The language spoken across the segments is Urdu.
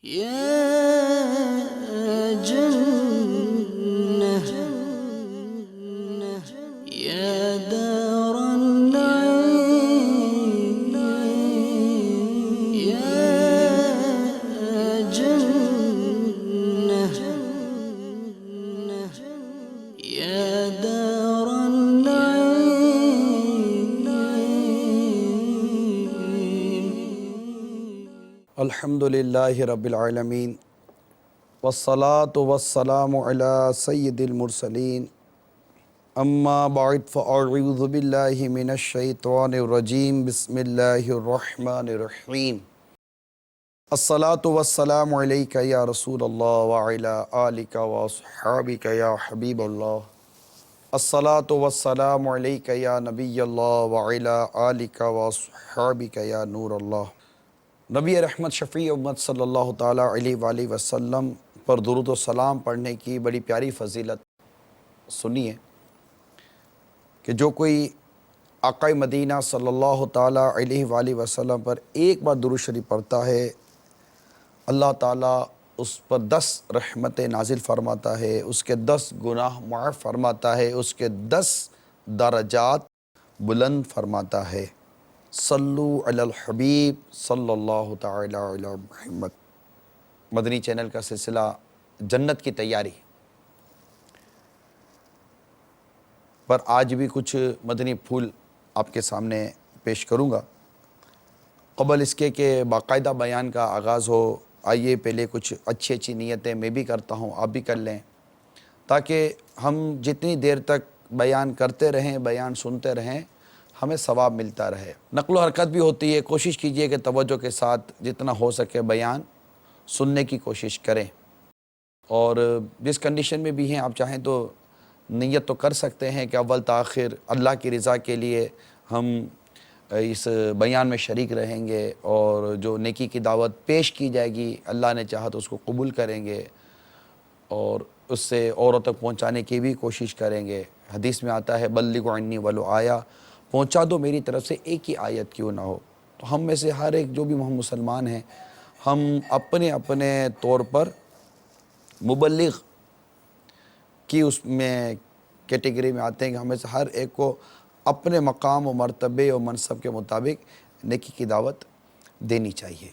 يا جنة يا دار النعيم يا جنة يا دار النعيم الحمد للہ رب العالمین والصلاة والسلام علی سید المرسلین اما بعد فاعوذ باللہ من الشیطان الرجیم بسم اللہ الرحمن الرحیم الصلاة والسلام علیک یا رسول اللہ وعلی آلک واصحابک یا حبیب اللہ الصلاة والسلام علیک یا نبی اللہ وعلی آلک واصحابک یا نور اللہ۔ نبی رحمت شفیع امت صلی اللہ تعالیٰ علیہ وآلہ وسلم پر درود و سلام پڑھنے کی بڑی پیاری فضیلت سنیے کہ جو کوئی آقا مدینہ صلی اللہ تعالیٰ علیہ وآلہ وسلم پر ایک بار درود شریف پڑھتا ہے، اللہ تعالیٰ اس پر 10 رحمتیں نازل فرماتا ہے، اس کے 10 گناہ معاف فرماتا ہے، اس کے 10 درجات بلند فرماتا ہے۔ صلو علی الحبیب صلی اللہ تعالی علی محمد۔ مدنی چینل کا سلسلہ جنت کی تیاری پر آج بھی کچھ مدنی پھول آپ کے سامنے پیش کروں گا۔ قبل اس کے کہ باقاعدہ بیان کا آغاز ہو، آئیے پہلے کچھ اچھی نیتیں میں بھی کرتا ہوں، آپ بھی کر لیں، تاکہ ہم جتنی دیر تک بیان کرتے رہیں، بیان سنتے رہیں، ہمیں ثواب ملتا رہے۔ نقل و حرکت بھی ہوتی ہے، کوشش کیجئے کہ توجہ کے ساتھ جتنا ہو سکے بیان سننے کی کوشش کریں، اور جس کنڈیشن میں بھی ہیں آپ چاہیں تو نیت تو کر سکتے ہیں کہ اول تاخیر اللہ کی رضا کے لیے ہم اس بیان میں شریک رہیں گے، اور جو نیکی کی دعوت پیش کی جائے گی اللہ نے چاہا تو اس کو قبول کریں گے، اور اس سے اوروں تک پہنچانے کی بھی کوشش کریں گے۔ حدیث میں آتا ہے بلغوا عنی ولو آیا، پہنچا دو میری طرف سے ایک ہی آیت کیوں نہ ہو۔ تو ہم میں سے ہر ایک جو بھی ہم مسلمان ہیں، ہم اپنے اپنے طور پر مبلغ کی اس میں کیٹیگری میں آتے ہیں کہ ہمیں سے ہر ایک کو اپنے مقام و مرتبے و منصب کے مطابق نیکی کی دعوت دینی چاہیے۔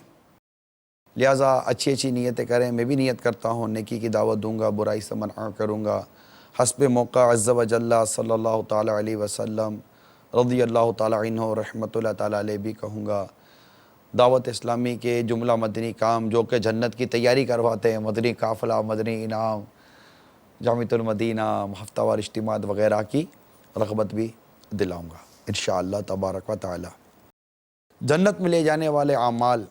لہٰذا اچھی نیتیں کریں، میں بھی نیت کرتا ہوں نیکی کی دعوت دوں گا، برائی سے منع کروں گا، حسب موقع عز و جل صلی اللہ تعالیٰ علیہ وسلم رضی اللہ تعالیٰ عنہ رحمۃ اللہ تعالیٰ علیہ بھی کہوں گا۔ دعوت اسلامی کے جملہ مدنی کام جو کہ جنت کی تیاری کرواتے ہیں، مدنی قافلہ، مدنی انعام، جامعۃ المدینہ، ہفتہ وار اجتماعات وغیرہ کی رغبت بھی دلاؤں گا انشاءاللہ تبارک و تعالی۔ جنت میں لے جانے والے اعمال،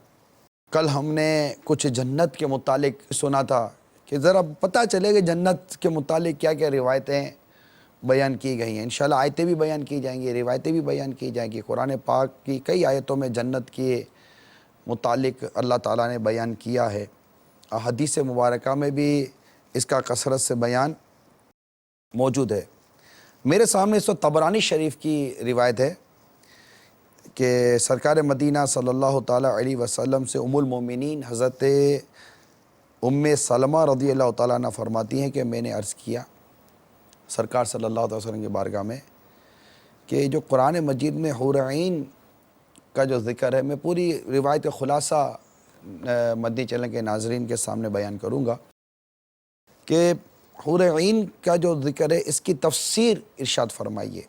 کل ہم نے کچھ جنت کے متعلق سنا تھا کہ ذرا پتہ چلے کہ جنت کے متعلق کیا کیا روایتیں بیان کی گئی ہیں۔ انشاءاللہ آیتیں بھی بیان کی جائیں گی، روایتیں بھی بیان کی جائیں گی۔ قرآن پاک کی کئی آیتوں میں جنت کے متعلق اللہ تعالیٰ نے بیان کیا ہے، حدیث مبارکہ میں بھی اس کا کثرت سے بیان موجود ہے۔ میرے سامنے اس وقت طبرانی شریف کی روایت ہے کہ سرکار مدینہ صلی اللہ تعالیٰ علیہ وسلم سے ام المومنین حضرت ام سلمہ رضی اللہ تعالیٰ عنہ فرماتی ہیں کہ میں نے عرض کیا سرکار صلی اللہ علیہ وسلم کی بارگاہ میں کہ جو قرآن مجید میں حور عین کا جو ذکر ہے، میں پوری روایت خلاصہ مدنی چینل کے ناظرین کے سامنے بیان کروں گا کہ حور عین کا جو ذکر ہے اس کی تفسیر ارشاد فرمائیے۔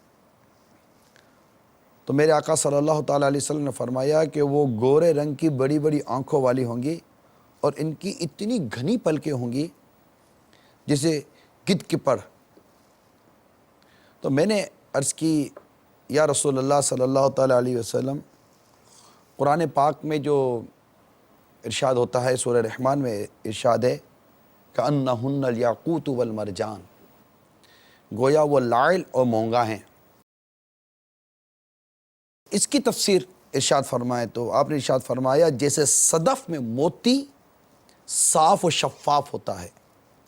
تو میرے آقا صلی اللہ تعالیٰ علیہ وسلم نے فرمایا کہ وہ گورے رنگ کی بڑی بڑی آنکھوں والی ہوں گی، اور ان کی اتنی گھنی پلکیں ہوں گی جسے گدھ کی پڑ۔ تو میں نے عرض کی یا رسول اللہ صلی اللہ تعالیٰ علیہ وسلم، قرآن پاک میں جو ارشاد ہوتا ہے سورہ رحمان میں ارشاد ہے کأنہن الیاقوت والمرجان، گویا وہ لائل اور مونگا ہیں۔ اس کی تفسیر ارشاد فرمائے تو آپ نے ارشاد فرمایا جیسے صدف میں موتی صاف و شفاف ہوتا ہے،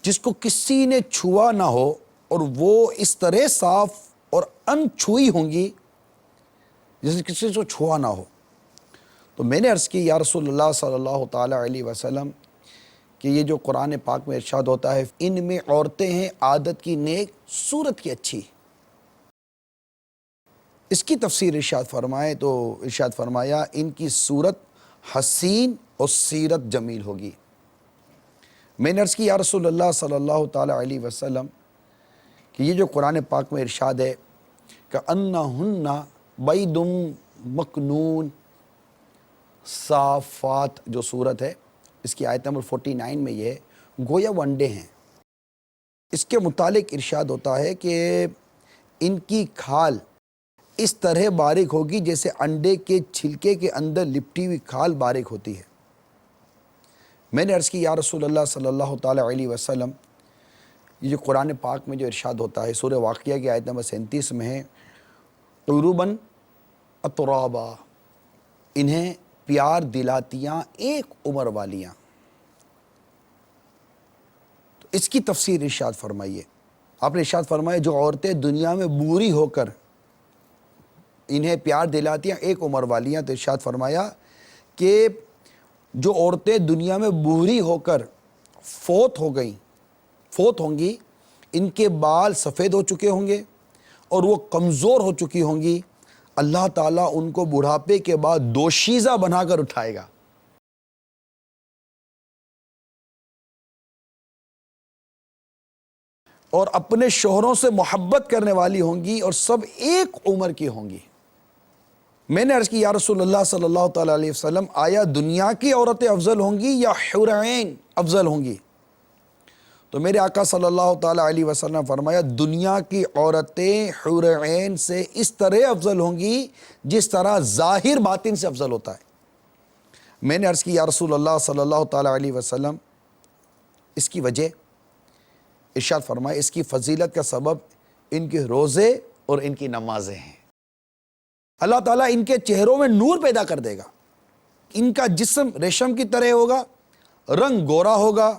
جس کو کسی نے چھوا نہ ہو، اور وہ اس طرح صاف اور انچھوئی ہوں گی جیسے کسی کو چھوا نہ ہو۔ تو میں نے عرض کی یا رسول اللہ صلی اللہ تعالیٰ علیہ وسلم، کہ یہ جو قرآن پاک میں ارشاد ہوتا ہے ان میں عورتیں ہیں عادت کی نیک صورت کی اچھی، اس کی تفسیر ارشاد فرمائے تو ارشاد فرمایا ان کی صورت حسین اور سیرت جمیل ہوگی۔ میں نے عرض کی یا رسول اللہ صلی اللہ تعالی علیہ وسلم کہ یہ جو قرآن پاک میں ارشاد ہے کہ انہن بید مکنون، صافات جو صورت ہے اس کی آیت نمبر 49 میں یہ ہے گویا وہ انڈے ہیں، اس کے متعلق ارشاد ہوتا ہے کہ ان کی کھال اس طرح باریک ہوگی جیسے انڈے کے چھلکے کے اندر لپٹی ہوئی کھال باریک ہوتی ہے۔ میں نے عرض کی یا رسول اللہ صلی اللہ تعالی علیہ وسلم یہ جو قرآن پاک میں جو ارشاد ہوتا ہے سورہ واقعہ کی آیت نمبر 37 میں ہے عروباً اترابا، انہیں پیار دلاتیاں ایک عمر والیاں، تو اس کی تفسیر ارشاد فرمائیے۔ آپ نے ارشاد فرمایا جو عورتیں دنیا میں بوڑھی ہو کر انہیں پیار دلاتیاں ایک عمر والیاں، تو ارشاد فرمایا کہ جو عورتیں دنیا میں بوڑھی ہو کر فوت ہوں گی ان کے بال سفید ہو چکے ہوں گے اور وہ کمزور ہو چکی ہوں گی، اللہ تعالیٰ ان کو بڑھاپے کے بعد دوشیزہ بنا کر اٹھائے گا۔ اور اپنے شوہروں سے محبت کرنے والی ہوں گی اور سب ایک عمر کی ہوں گی۔ میں نے عرض کی یا رسول اللہ صلی اللہ تعالیٰ علیہ وسلم آیا دنیا کی عورتیں افضل ہوں گی یا حور عین افضل ہوں گی؟ تو میرے آقا صلی اللہ تعالیٰ علیہ وسلم فرمایا دنیا کی عورتیں حور عین سے اس طرح افضل ہوں گی جس طرح ظاہر باطن سے افضل ہوتا ہے۔ میں نے عرض کی یا رسول اللہ صلی اللہ تعالیٰ علیہ وسلم اس کی وجہ ارشاد فرمائے اس کی فضیلت کا سبب ان کے روزے اور ان کی نمازیں ہیں۔ اللہ تعالیٰ ان کے چہروں میں نور پیدا کر دے گا، ان کا جسم ریشم کی طرح ہوگا، رنگ گورا ہوگا،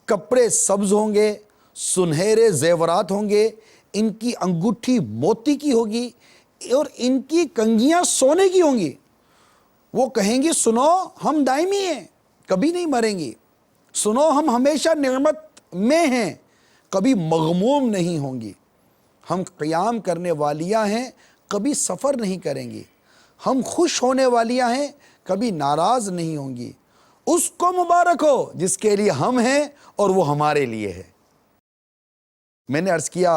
کپڑے سبز ہوں گے، سنہرے زیورات ہوں گے، ان کی انگوٹھی موتی کی ہوگی اور ان کی کنگھیاں سونے کی ہوں گی۔ وہ کہیں گی سنو ہم دائمی ہیں، کبھی نہیں مریں گی، سنو ہم ہمیشہ نعمت میں ہیں، کبھی مغموم نہیں ہوں گی، ہم قیام کرنے والیاں ہیں، کبھی سفر نہیں کریں گی، ہم خوش ہونے والیاں ہیں، کبھی ناراض نہیں ہوں گی، اس کو مبارک ہو جس کے لیے ہم ہیں اور وہ ہمارے لیے ہے۔ میں نے عرض کیا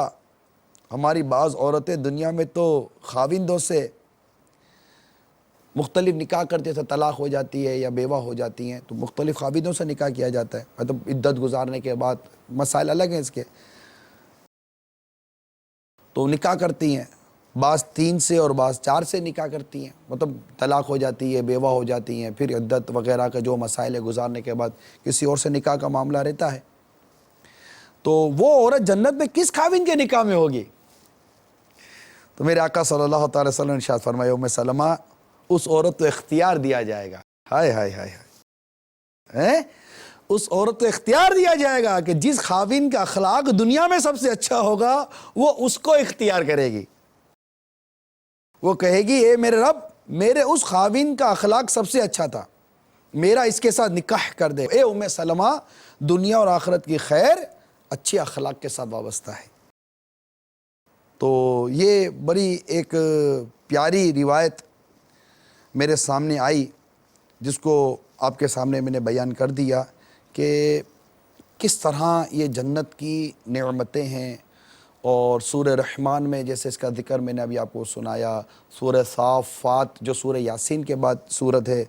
ہماری بعض عورتیں دنیا میں تو خاوندوں سے مختلف نکاح کرتے تھے، طلاق ہو جاتی ہے یا بیوہ ہو جاتی ہیں تو مختلف خاوندوں سے نکاح کیا جاتا ہے، مطلب عدت گزارنے کے بعد مسائل الگ ہیں اس کے، تو نکاح کرتی ہیں، بعض 3 سے اور بعض 4 سے نکاح کرتی ہیں، مطلب طلاق ہو جاتی ہے، بیوہ ہو جاتی ہیں، پھر عدت وغیرہ کا جو مسائل ہے گزارنے کے بعد کسی اور سے نکاح کا معاملہ رہتا ہے، تو وہ عورت جنت میں کس خاوند کے نکاح میں ہوگی؟ تو میرے آقا صلی اللہ تعالی وسلم نے ارشاد فرمایا ام سلمہ اس عورت کو اختیار دیا جائے گا، ہائے ہائے ہائے ہائے، اس عورت کو اختیار دیا جائے گا کہ جس خاوند کا اخلاق دنیا میں سب سے اچھا ہوگا وہ اس کو اختیار کرے گی، وہ کہے گی اے میرے رب میرے اس خاوند کا اخلاق سب سے اچھا تھا، میرا اس کے ساتھ نکاح کر دے۔ اے ام سلمہ دنیا اور آخرت کی خیر اچھے اخلاق کے ساتھ وابستہ ہے۔ تو یہ بڑی ایک پیاری روایت میرے سامنے آئی جس کو آپ کے سامنے میں نے بیان کر دیا کہ کس طرح یہ جنت کی نعمتیں ہیں، اور سورہ رحمان میں جیسے اس کا ذکر میں نے ابھی آپ کو سنایا، سورہ صافات جو سورہ یاسین کے بعد سورت ہے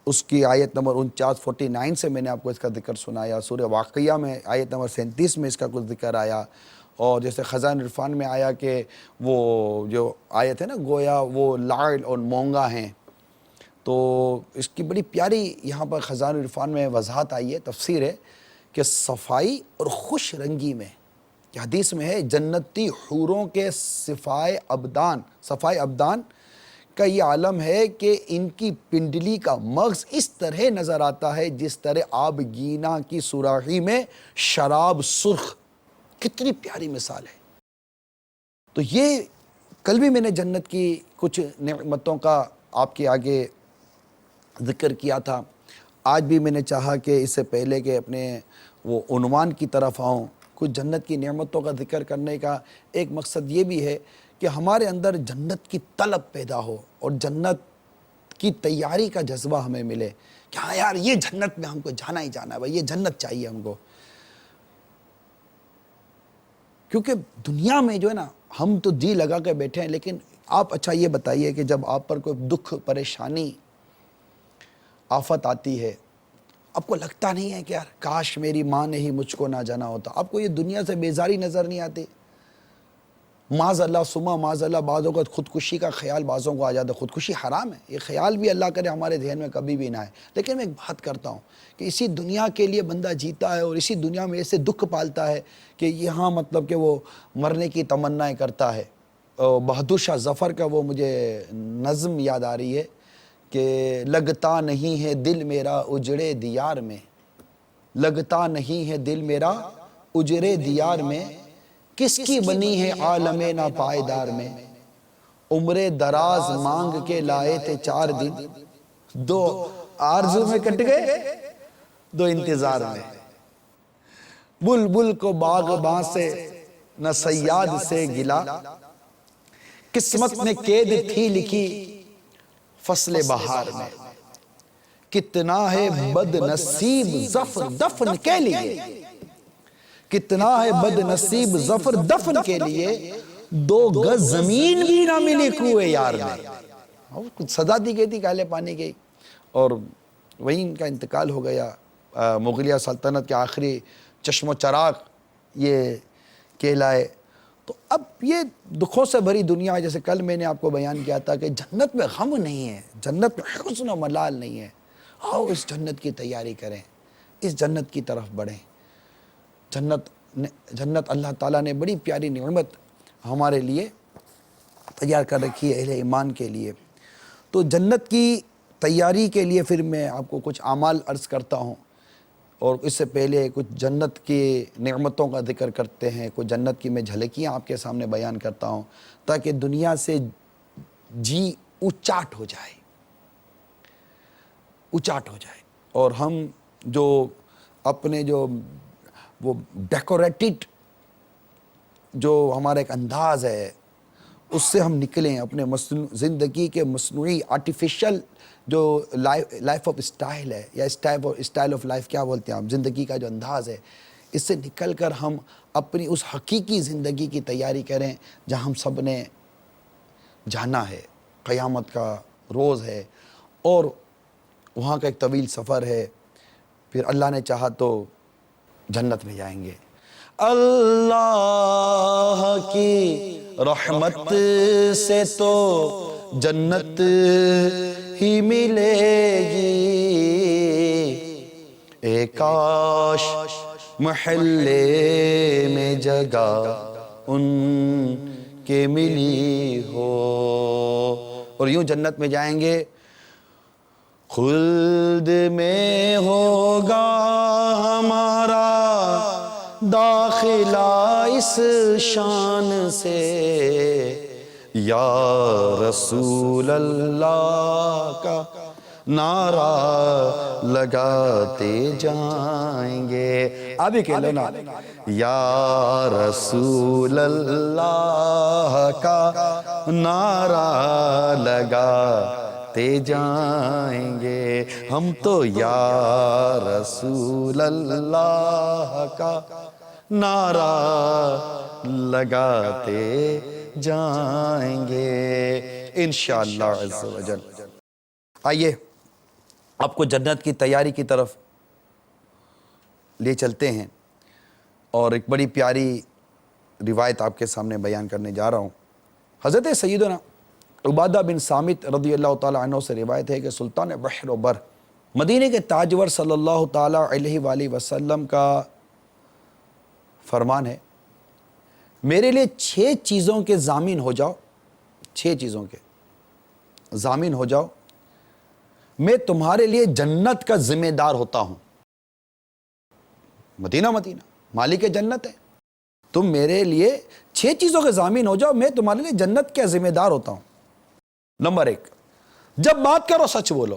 اس کی آیت نمبر 49 سے میں نے آپ کو اس کا ذکر سنایا، سورہ واقعہ میں آیت نمبر 37 میں اس کا کچھ ذکر آیا، اور جیسے خزائن عرفان میں آیا کہ وہ جو آیت ہے نا گویا وہ لاعل اور مونگا ہیں، تو اس کی بڑی پیاری یہاں پر خزائن عرفان میں وضاحت آئی ہے، تفسیر ہے کہ صفائی اور خوش رنگی میں، کہ حدیث میں ہے جنتی حوروں کے صفائے ابدان کا یہ عالم ہے کہ ان کی پنڈلی کا مغز اس طرح نظر آتا ہے جس طرح آبگینہ کی سراخی میں شراب سرخ۔ کتنی پیاری مثال ہے۔ تو یہ کل بھی میں نے جنت کی کچھ نعمتوں کا آپ کے آگے ذکر کیا تھا، آج بھی میں نے چاہا کہ اس سے پہلے کہ اپنے وہ عنوان کی طرف آؤں، کچھ جنت کی نعمتوں کا ذکر کرنے کا ایک مقصد یہ بھی ہے کہ ہمارے اندر جنت کی طلب پیدا ہو اور جنت کی تیاری کا جذبہ ہمیں ملے کہ ہاں یار یہ جنت میں ہم کو جانا ہی جانا ہے بھائی، یہ جنت چاہیے ہم کو. کیونکہ دنیا میں جو ہے نا ہم تو جی لگا کے بیٹھے ہیں، لیکن آپ اچھا یہ بتائیے کہ جب آپ پر کوئی دکھ پریشانی آفت آتی ہے، آپ کو لگتا نہیں ہے کہ یار کاش میری ماں نے ہی مجھ کو نہ جانا ہوتا؟ آپ کو یہ دنیا سے بیزاری نظر نہیں آتی؟ معاذ اللہ سما معاذ اللہ بعض اوقات خودکشی کا خیال بعضوں کو آ جاتا ہے. خودکشی حرام ہے، یہ خیال بھی اللہ کرے ہمارے ذہن میں کبھی بھی نہ آئے. لیکن میں ایک بات کرتا ہوں کہ اسی دنیا کے لیے بندہ جیتا ہے اور اسی دنیا میں ایسے دکھ پالتا ہے کہ یہاں مطلب کہ وہ مرنے کی تمنائیں کرتا ہے. بہادر شاہ ظفر کا وہ مجھے نظم یاد آ رہی ہے کہ لگتا نہیں ہے دل میرا اجڑے دیار میں، لگتا نہیں ہے دل میرا اجڑے دیار میں، کس کی بنی ہے عالم ناپائیدار میں، عمر دراز مانگ کے لائے تھے 4 دن، 2 آرزو میں کٹ گئے 2 انتظار میں. بلبل کو باغباں سے نہ صیاد سے گلا، قسمت میں قید تھی لکھی فصل بہار میں، کتنا ہے بد نصیب ظفر دفن کے لیے، کتنا ہے بد نصیب ظفر دفن کے لیے، 2 گز زمین بھی نہ ملی کوئے یار میں. کچھ سزا دی گئی تھی کالے پانی کی اور وہیں ان کا انتقال ہو گیا. مغلیہ سلطنت کے آخری چشم و چراغ یہ کہلائے. تو اب یہ دکھوں سے بھری دنیا ہے. جیسے کل میں نے آپ کو بیان کیا تھا کہ جنت میں غم نہیں ہے، جنت میں حزن و ملال نہیں ہے. آؤ اس جنت کی تیاری کریں، اس جنت کی طرف بڑھیں. جنت اللہ تعالیٰ نے بڑی پیاری نعمت ہمارے لیے تیار کر رکھی ہے اہل ایمان کے لیے. تو جنت کی تیاری کے لیے پھر میں آپ کو کچھ اعمال عرض کرتا ہوں اور اس سے پہلے کچھ جنت کی نعمتوں کا ذکر کرتے ہیں. کچھ جنت کی میں جھلکیاں آپ کے سامنے بیان کرتا ہوں تاکہ دنیا سے جی اچاٹ ہو جائے، اچاٹ ہو جائے. اور ہم جو اپنے جو وہ ڈیکوریٹڈ جو ہمارا ایک انداز ہے اس سے ہم نکلیں، اپنے زندگی کے مصنوعی آرٹیفیشل جو لائف آف اسٹائل ہے یا اسٹائل آف لائف کیا بولتے ہیں آپ، زندگی کا جو انداز ہے، اس سے نکل کر ہم اپنی اس حقیقی زندگی کی تیاری کریں جہاں ہم سب نے جانا ہے. قیامت کا روز ہے اور وہاں کا ایک طویل سفر ہے. پھر اللہ نے چاہا تو جنت میں جائیں گے. اللہ کی رحمت سے تو جنت ہی ملے گی، اے کاش محلے میں جگہ ان کے ملی ہو. اور یوں جنت میں جائیں گے، خلد میں ہوگا ہمارا داخلہ اس شان سے، یا رسول اللہ کا نعرہ لگاتے جائیں گے. آپ بھی کہہ لو نا، یا رسول اللہ کا نعرہ لگاتے جائیں گے. ہم تو یا رسول اللہ کا نعرہ لگاتے جائیں گے انشاءاللہ عز و جل. آئیے آپ کو جنت کی تیاری کی طرف لے چلتے ہیں اور ایک بڑی پیاری روایت آپ کے سامنے بیان کرنے جا رہا ہوں. حضرت سیدنا عبادہ بن صامت رضی اللہ تعالیٰ عنہ سے روایت ہے کہ سلطان بحر و بر مدینہ کے تاجور صلی اللہ تعالیٰ علیہ وآلہ وسلم کا فرمان ہے، میرے لیے 6 چیزوں کے ضامن ہو جاؤ، 6 چیزوں کے ضامن ہو جاؤ، میں تمہارے لیے جنت کا ذمہ دار ہوتا ہوں. مدینہ مالک جنت ہے، تم میرے لیے 6 چیزوں کے ضامن ہو جاؤ، میں تمہارے لیے جنت کا ذمہ دار ہوتا ہوں. نمبر 1، جب بات کرو سچ بولو.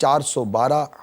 412,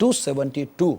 272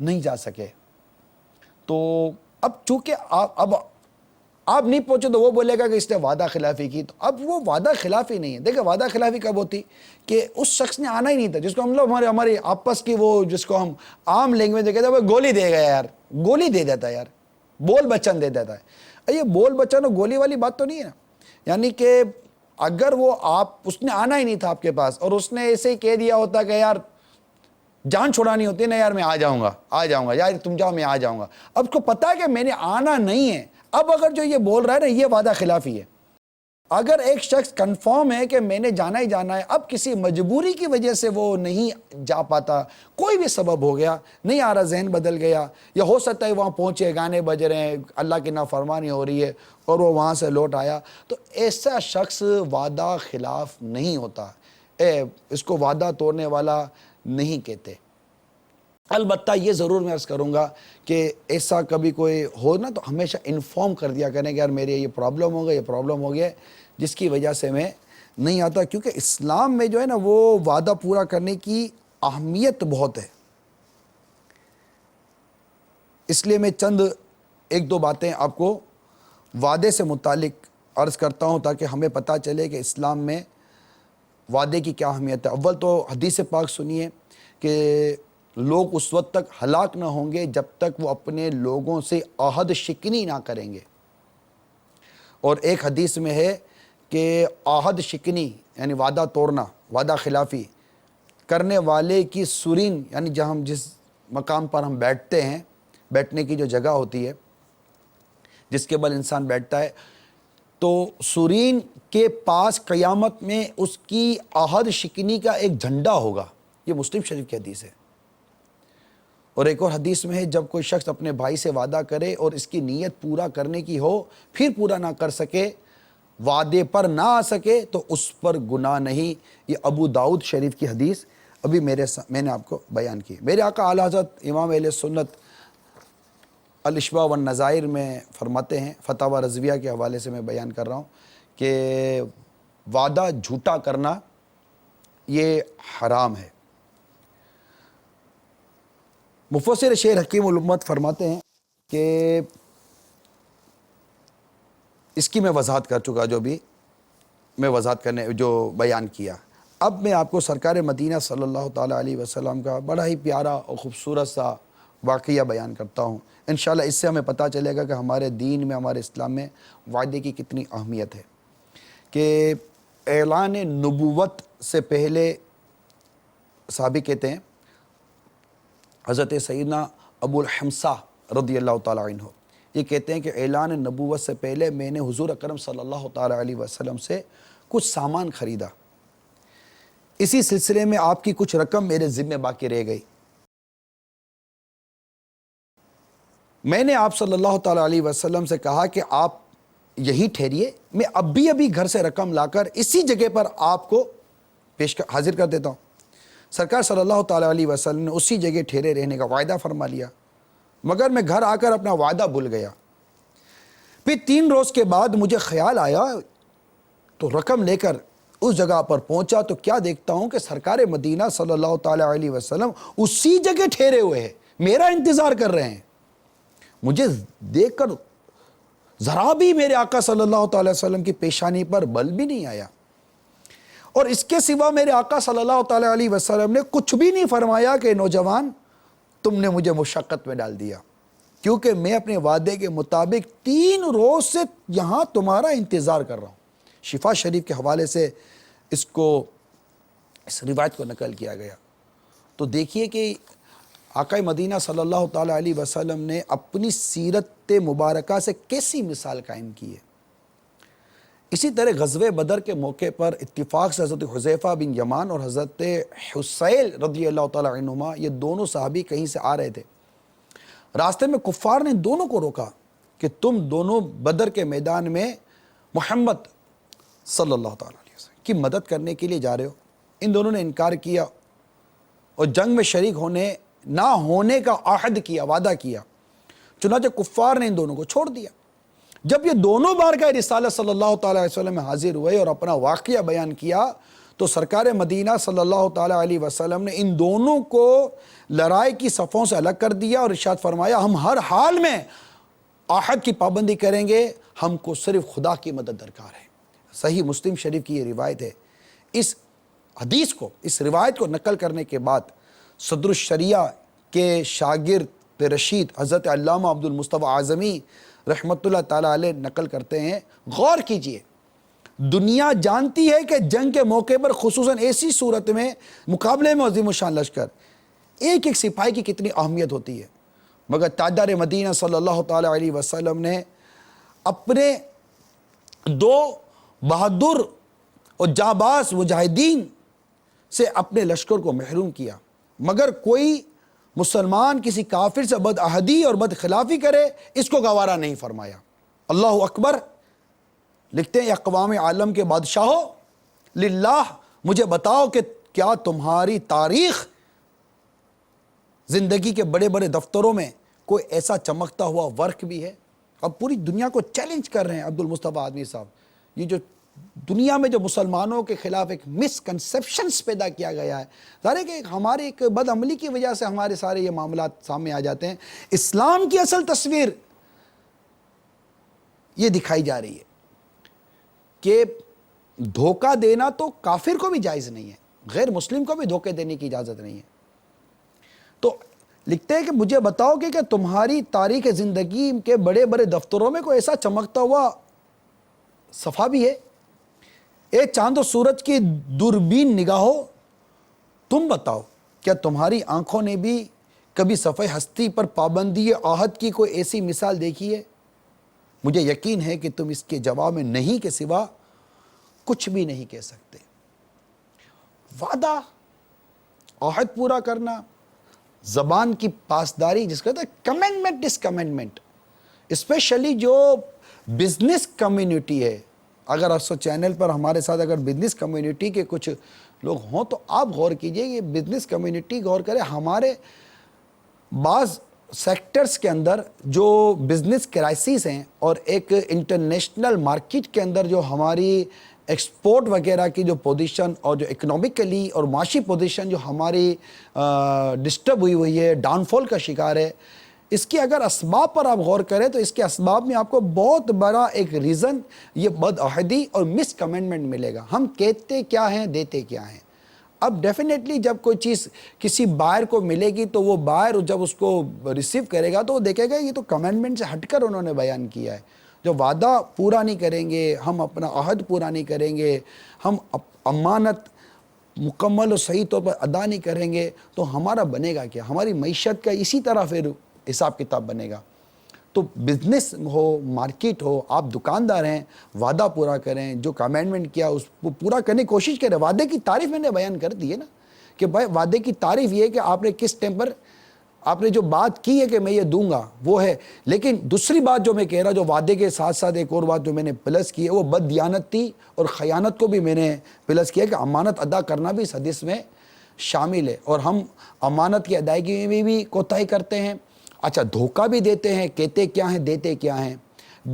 نہیں جا سکے. تو اب چونکہ آپ نہیں پہنچے تو وہ بولے گا کہ اس نے وعدہ خلافی کی. تو اب وہ وعدہ خلافی نہیں ہے. دیکھیں وعدہ خلافی کب ہوتی کہ اس شخص نے آنا ہی نہیں تھا, جس کو ہم لوگ ہماری آپس کی وہ جس کو ہم عام لینگویج میں کہتے ہیں وہ گولی دے گیا یار, گولی دے دیتا ہے یار, بول بچن دے دیتا ہے. یہ بول بچن اور گولی والی بات تو نہیں ہے نا. یعنی کہ اگر وہ اس نے آنا ہی نہیں تھا آپ کے پاس اور اس نے ایسے ہی کہہ دیا ہوتا کہ یار جان چھڑانی ہوتی ہے نا یار, میں آ جاؤں گا یار, تم جاؤ میں آ جاؤں گا. اب کو پتا ہے کہ میں نے آنا نہیں ہے. اب اگر جو یہ بول رہا ہے نا یہ وعدہ خلافی ہے. اگر ایک شخص کنفرم ہے کہ میں نے جانا ہی جانا ہے, اب کسی مجبوری کی وجہ سے وہ نہیں جا پاتا, کوئی بھی سبب ہو گیا, نہیں آ رہا, ذہن بدل گیا, یا ہو سکتا ہے وہاں پہنچے گانے بج رہے ہیں, اللہ کی نافرمانی ہو رہی ہے اور وہ وہاں سے لوٹ آیا, تو ایسا شخص وعدہ خلاف نہیں ہوتا. اس کو وعدہ توڑنے والا نہیں کہتے. البتہ یہ ضرور میں عرض کروں گا کہ ایسا کبھی کوئی ہو نا تو ہمیشہ انفارم کر دیا کریں کہ یار میرے یہ پرابلم ہو گیا جس کی وجہ سے میں نہیں آتا. کیونکہ اسلام میں جو ہے نا وہ وعدہ پورا کرنے کی اہمیت بہت ہے. اس لیے میں چند ایک دو باتیں آپ کو وعدے سے متعلق عرض کرتا ہوں تاکہ ہمیں پتہ چلے کہ اسلام میں وعدے کی کیا اہمیت ہے. اول تو حدیث پاک سنیے کہ لوگ اس وقت تک ہلاک نہ ہوں گے جب تک وہ اپنے لوگوں سے عہد شکنی نہ کریں گے. اور ایک حدیث میں ہے کہ عہد شکنی یعنی وعدہ توڑنا, وعدہ خلافی کرنے والے کی سرین, یعنی جس مقام پر ہم بیٹھتے ہیں, بیٹھنے کی جو جگہ ہوتی ہے جس کے بل انسان بیٹھتا ہے, تو سرین کے پاس قیامت میں اس کی عہد شکنی کا ایک جھنڈا ہوگا. یہ مسلم شریف کی حدیث ہے. اور ایک اور حدیث میں ہے جب کوئی شخص اپنے بھائی سے وعدہ کرے اور اس کی نیت پورا کرنے کی ہو پھر پورا نہ کر سکے, وعدے پر نہ آ سکے, تو اس پر گناہ نہیں. یہ ابو داؤد شریف کی حدیث ابھی میں نے آپ کو بیان کی. میرے آقا اعلیٰ حضرت امام اہل سنت الاشباع والنظائر میں فرماتے ہیں, فتاوی رضویہ کے حوالے سے میں بیان کر رہا ہوں, کہ وعدہ جھوٹا کرنا یہ حرام ہے. مفسر شیر حکیم الامت فرماتے ہیں کہ اس کی میں وضاحت کر چکا, جو بیان کیا. اب میں آپ کو سرکار مدینہ صلی اللہ تعالیٰ علیہ وسلم کا بڑا ہی پیارا اور خوبصورت سا واقعہ بیان کرتا ہوں. انشاءاللہ اس سے ہمیں پتہ چلے گا کہ ہمارے دین میں, ہمارے اسلام میں وعدے کی کتنی اہمیت ہے. کہ اعلان نبوت سے پہلے صحابی کہتے ہیں, حضرت سیدنا ابو الحمصہ رضی اللہ تعالیٰ عنہ یہ کہتے ہیں کہ اعلان نبوت سے پہلے میں نے حضور اکرم صلی اللہ تعالیٰ علیہ وسلم سے کچھ سامان خریدا. اسی سلسلے میں آپ کی کچھ رقم میرے ذمہ باقی رہ گئی. میں نے آپ صلی اللہ تعالیٰ علیہ وسلم سے کہا کہ آپ یہی ٹھہریے, میں ابھی گھر سے رقم لا کر اسی جگہ پر آپ کو حاضر کر دیتا ہوں. سرکار صلی اللہ تعالیٰ علیہ وسلم نے اسی جگہ ٹھہرے رہنے کا وعدہ فرما لیا, مگر میں گھر آ کر اپنا وعدہ بھول گیا. پھر 3 روز کے بعد مجھے خیال آیا تو رقم لے کر اس جگہ پر پہنچا تو کیا دیکھتا ہوں کہ سرکار مدینہ صلی اللہ تعالیٰ علیہ وسلم اسی جگہ ٹھہرے ہوئے ہیں, میرا انتظار کر رہے ہیں. مجھے دیکھ کر ذرا بھی میرے آقا صلی اللہ تعالیٰ وسلم کی پیشانی پر بل بھی نہیں آیا, اور اس کے سوا میرے آقا صلی اللہ تعالیٰ علیہ وسلم نے کچھ بھی نہیں فرمایا کہ نوجوان تم نے مجھے مشقت میں ڈال دیا, کیونکہ میں اپنے وعدے کے مطابق 3 روز سے یہاں تمہارا انتظار کر رہا ہوں. شفا شریف کے حوالے سے اس روایت کو نقل کیا گیا. تو دیکھیے کہ آقا مدینہ صلی اللہ تعالیٰ علیہ وسلم نے اپنی سیرت مبارکہ سے کیسی مثال قائم کی ہے. اسی طرح غزوہ بدر کے موقع پر اتفاق سے حضرت حذیفہ بن یمان اور حضرت حسیل رضی اللہ تعالیٰ عنہما یہ دونوں صحابی کہیں سے آ رہے تھے. راستے میں کفار نے دونوں کو روکا کہ تم دونوں بدر کے میدان میں محمد صلی اللہ تعالیٰ علیہ وسلم کی مدد کرنے کے لیے جا رہے ہو. ان دونوں نے انکار کیا اور جنگ میں شریک نہ ہونے کا عہد کیا, وعدہ کیا. چنانچہ کفار نے ان دونوں کو چھوڑ دیا. جب یہ دونوں بارگاہ رسالت صلی اللہ تعالیٰ علیہ وسلم میں حاضر ہوئے اور اپنا واقعہ بیان کیا تو سرکار مدینہ صلی اللہ تعالیٰ علیہ وسلم نے ان دونوں کو لڑائی کی صفوں سے الگ کر دیا اور ارشاد فرمایا ہم ہر حال میں عہد کی پابندی کریں گے، ہم کو صرف خدا کی مدد درکار ہے۔ صحیح مسلم شریف کی یہ روایت ہے۔ اس حدیث کو، اس روایت کو نقل کرنے کے بعد صدر الشریعہ کے شاگرد رشید حضرت علامہ عبد المصطفیٰ اعظمی رحمۃ اللہ تعالیٰ علیہ نقل کرتے ہیں، غور کیجئے، دنیا جانتی ہے کہ جنگ کے موقع پر خصوصاً ایسی صورت میں مقابلے میں عظیم الشان لشکر ایک ایک سپاہی کی کتنی اہمیت ہوتی ہے، مگر تاجدار مدینہ صلی اللہ تعالیٰ علیہ وسلم نے اپنے دو بہادر اور جانباز مجاہدین سے اپنے لشکر کو محروم کیا، مگر کوئی مسلمان کسی کافر سے بدعہدی اور بدخلافی کرے اس کو گوارا نہیں فرمایا۔ اللہ اکبر۔ لکھتے ہیں اقوام عالم کے بادشاہو، للہ مجھے بتاؤ کہ کیا تمہاری تاریخ زندگی کے بڑے بڑے دفتروں میں کوئی ایسا چمکتا ہوا ورک بھی ہے؟ اب پوری دنیا کو چیلنج کر رہے ہیں عبد المصطفیٰ اعظمی صاحب۔ یہ جو دنیا میں جو مسلمانوں کے خلاف ایک مس کنسیپشنز پیدا کیا گیا ہے، ظاہر ہے کہ ہماری ایک بد عملی کی وجہ سے ہمارے سارے یہ معاملات سامنے آ جاتے ہیں۔ اسلام کی اصل تصویر یہ دکھائی جا رہی ہے کہ دھوکہ دینا تو کافر کو بھی جائز نہیں ہے، غیر مسلم کو بھی دھوکے دینے کی اجازت نہیں ہے۔ تو لکھتے ہیں کہ مجھے بتاؤ کہ کیا تمہاری تاریخ زندگی کے بڑے بڑے دفتروں میں کوئی ایسا چمکتا ہوا صفحہ بھی ہے؟ اے چاند و سورج کی دوربین نگاہو، تم بتاؤ کیا تمہاری آنکھوں نے بھی کبھی صفحہ ہستی پر پابندی عہد کی کوئی ایسی مثال دیکھی ہے؟ مجھے یقین ہے کہ تم اس کے جواب میں نہیں کے سوا کچھ بھی نہیں کہہ سکتے۔ وعدہ، عہد پورا کرنا، زبان کی پاسداری، جس کا کہتے ہیں کمنٹمنٹ ڈس کمنٹمنٹ، اسپیشلی جو بزنس کمیونٹی ہے۔ اگر آپ چینل پر ہمارے ساتھ اگر بزنس کمیونٹی کے کچھ لوگ ہوں تو آپ غور کیجئے، یہ بزنس کمیونٹی غور کرے، ہمارے بعض سیکٹرز کے اندر جو بزنس کرائسس ہیں اور ایک انٹرنیشنل مارکیٹ کے اندر جو ہماری ایکسپورٹ وغیرہ کی جو پوزیشن اور جو اکنامکلی اور معاشی پوزیشن جو ہماری ڈسٹرب ہوئی ہے، ڈاؤن فال کا شکار ہے، اس کے اگر اسباب پر آپ غور کریں تو اس کے اسباب میں آپ کو بہت بڑا ایک ریزن یہ بدعہدی اور مس کمنٹمنٹ ملے گا۔ ہم کہتے کیا ہیں، دیتے کیا ہیں۔ اب ڈیفینیٹلی جب کوئی چیز کسی بائر کو ملے گی تو وہ بائر جب اس کو ریسیو کرے گا تو وہ دیکھے گا یہ تو کمنٹمنٹ سے ہٹ کر انہوں نے بیان کیا ہے۔ جو وعدہ پورا نہیں کریں گے، ہم اپنا عہد پورا نہیں کریں گے، ہم امانت مکمل اور صحیح طور پر ادا نہیں کریں گے تو ہمارا بنے گا کیا؟ ہماری معیشت کا اسی طرح پھر حساب کتاب بنے گا۔ تو بزنس ہو، مارکیٹ ہو، آپ دکاندار ہیں، وعدہ پورا کریں، جو کمنٹمنٹ کیا اس کو پورا کرنے کی کوشش کریں۔ وعدے کی تعریف میں نے بیان کر دی ہے نا کہ بھائی وعدے کی تعریف یہ ہے کہ آپ نے کس ٹائم پر آپ نے جو بات کی ہے کہ میں یہ دوں گا وہ ہے۔ لیکن دوسری بات جو میں کہہ رہا، جو وعدے کے ساتھ ساتھ ایک اور بات جو میں نے پلس کی ہے وہ بددیانت تھی، اور خیانت کو بھی میں نے پلس کیا کہ امانت ادا کرنا بھی اس حدیث میں شامل ہے، اور ہم امانت کی ادائیگی میں بھی کوتاہی کرتے ہیں۔ اچھا، دھوکہ بھی دیتے ہیں، کہتے کیا ہیں، دیتے کیا ہیں۔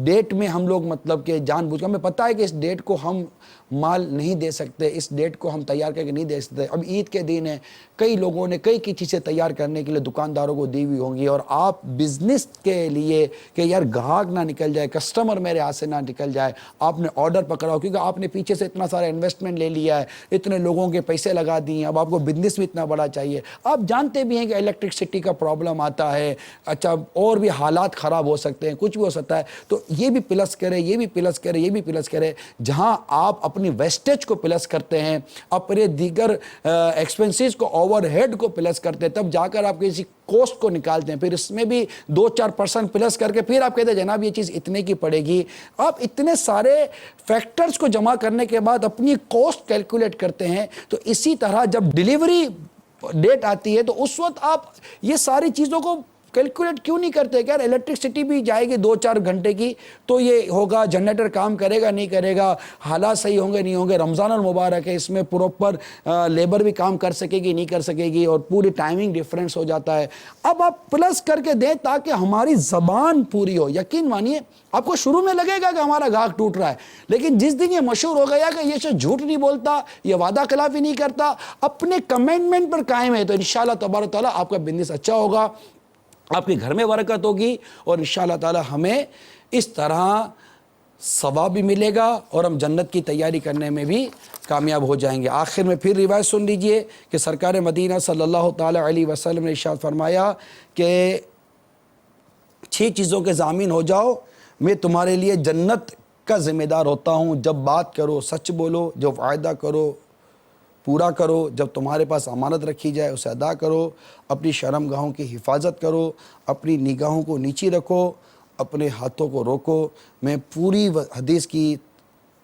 ڈیٹ میں ہم لوگ مطلب کہ جان بوجھ کر، ہمیں پتہ ہے کہ اس ڈیٹ کو ہم مال نہیں دے سکتے، اس ڈیٹ کو ہم تیار کر کے نہیں دے سکتے۔ اب عید کے دن ہے، کئی لوگوں نے کئی چیزیں تیار کرنے کے لیے دکانداروں کو دی ہوئی ہوں گی، اور آپ بزنس کے لیے کہ یار گاہک نہ نکل جائے، کسٹمر میرے ہاتھ سے نہ نکل جائے، آپ نے آرڈر پکڑا ہو کیونکہ آپ نے پیچھے سے اتنا سارا انویسٹمنٹ لے لیا ہے، اتنے لوگوں کے پیسے لگا دیے ہیں، اب آپ کو بزنس بھی اتنا بڑا چاہیے۔ آپ جانتے بھی ہیں کہ الیکٹرسٹی کا پرابلم آتا ہے، اچھا اور بھی حالات خراب ہو سکتے ہیں، کچھ بھی ہو سکتا ہے، تو یہ بھی پلس کرے، یہ بھی پلس کرے، یہ بھی پلس کرے۔ جہاں آپ اپنی ویسٹیج کو پلس کرتے ہیں، اپنے دیگر ایکسپنسز کو، اوور ہیڈ کو پلس کرتے ہیں، تب جا کر آپ کسی کوسٹ کو نکالتے ہیں، پھر اس میں بھی 2-4% پلس کر کے پھر آپ کہتے ہیں جناب یہ چیز اتنے کی پڑے گی۔ آپ اتنے سارے فیکٹرز کو جمع کرنے کے بعد اپنی کوسٹ کیلکولیٹ کرتے ہیں، تو اسی طرح جب ڈیلیوری ڈیٹ آتی ہے تو اس وقت آپ یہ ساری چیزوں کو کیلکولیٹ کیوں نہیں کرتے کہ یار الیکٹرسٹی بھی جائے گی 2-4 گھنٹے کی تو یہ ہوگا, جنریٹر کام کرے گا نہیں کرے گا, حالات صحیح ہوں گے نہیں ہوں گے, رمضان المبارک ہے اس میں پراپر لیبر بھی کام کر سکے گی نہیں کر سکے گی, اور پوری ٹائمنگ ڈیفرنس ہو جاتا ہے. اب آپ پلس کر کے دیں تاکہ ہماری زبان پوری ہو. یقین مانیے آپ کو شروع میں لگے گا کہ ہمارا گاہک ٹوٹ رہا ہے, لیکن جس دن یہ مشہور ہو گیا کہ یہ شخص جھوٹ نہیں بولتا, یہ وعدہ خلافی نہیں کرتا, اپنے کمنٹمنٹ پر قائم ہے, تو انشاءاللہ تبارک تعالیٰ آپ کا بزنس اچھا ہوگا, آپ کے گھر میں برکت ہوگی, اور انشاءاللہ تعالیٰ ہمیں اس طرح ثواب بھی ملے گا اور ہم جنت کی تیاری کرنے میں بھی کامیاب ہو جائیں گے. آخر میں پھر روایت سن لیجئے کہ سرکار مدینہ صلی اللہ تعالیٰ علیہ وسلم نے ارشاد فرمایا کہ 6 چیزوں کے ضامن ہو جاؤ, میں تمہارے لیے جنت کا ذمہ دار ہوتا ہوں. جب بات کرو سچ بولو, جب وعدہ کرو پورا کرو, جب تمہارے پاس امانت رکھی جائے اسے ادا کرو, اپنی شرم گاہوں کی حفاظت کرو, اپنی نگاہوں کو نیچی رکھو, اپنے ہاتھوں کو روکو. میں پوری حدیث کی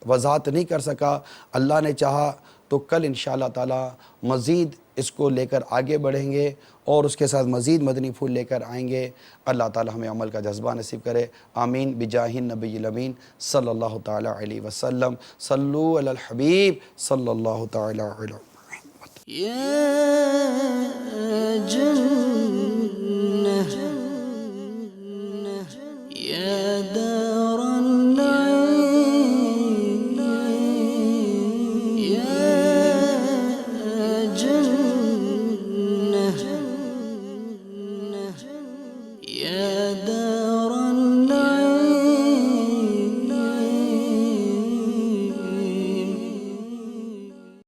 وضاحت نہیں کر سکا, اللہ نے چاہا تو کل انشاءاللہ تعالی مزید اس کو لے کر آگے بڑھیں گے اور اس کے ساتھ مزید مدنی پھول لے کر آئیں گے. اللہ تعالی ہمیں عمل کا جذبہ نصیب کرے, آمین بجاہ النبی الامین صلی اللہ تعالی علیہ وسلم. صلو علی الحبیب صلی اللہ تعالی علیہ وسلم. يا جنة يا دار